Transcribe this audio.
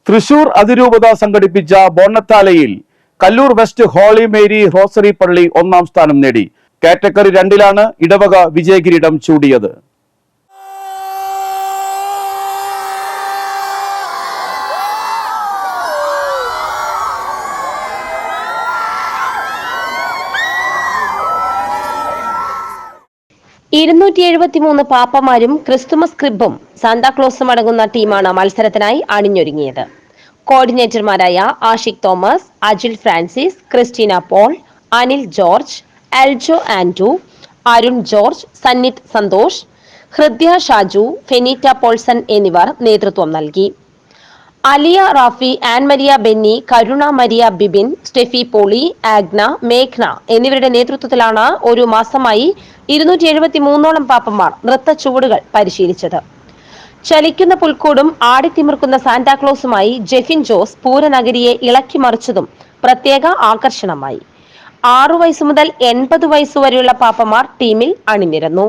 തൃശൂർ അതിരൂപത സംഘടിപ്പിച്ച ബോണത്താലയിൽ Kallur west holy Mary rosary പള്ളി ഒന്നാം സ്ഥാനം നേടി. കാറ്റഗറി 2-ലാണ് ഇടവക വിജയകിരീടം ചൂടിയത്. പാപ്പമാരും ക്രിസ്തുമസ് ക്രിബും സാന്താക്ലോസും അടങ്ങുന്ന ടീമാണ് മത്സരത്തിനായി അണിഞ്ഞൊരുങ്ങിയത്. കോർഡിനേറ്റർമാരായ ആഷിക് തോമസ്, അജിൽ ഫ്രാൻസിസ്, ക്രിസ്റ്റീന പോൾ, അനിൽ ജോർജ്, എൽജോ ആൻഡ്രു, അരുൺ ജോർജ്, സന്നിത് സന്തോഷ്, ഹൃദ്യ ഷാജു, ഫെനീറ്റ പോൾസൺ എന്നിവർ നേതൃത്വം നൽകി. അലിയ റാഫി, ആൻമരിയ ബെന്നി, കരുണ മരിയ ബിബിൻ, സ്റ്റെഫി പോളി, ആഗ്ന, മേഘ്ന എന്നിവരുടെ നേതൃത്വത്തിലാണ് ഒരു മാസമായി 273ഓളം പാപ്പന്മാർ നൃത്ത ചുവടുകൾ പരിശീലിച്ചത്. ചലിക്കുന്ന പുൽക്കൂടും ആടിത്തിമിർക്കുന്ന സാന്റാക്ലോസുമായി ജെഫിൻ ജോസ് പൂരനഗരിയെ ഇളക്കി മറിച്ചതും പ്രത്യേക ആകർഷണമായി. 6 വയസ്സു മുതൽ 80 വയസ്സുവരെയുള്ള പാപ്പമാർ ടീമിൽ അണിനിരന്നു.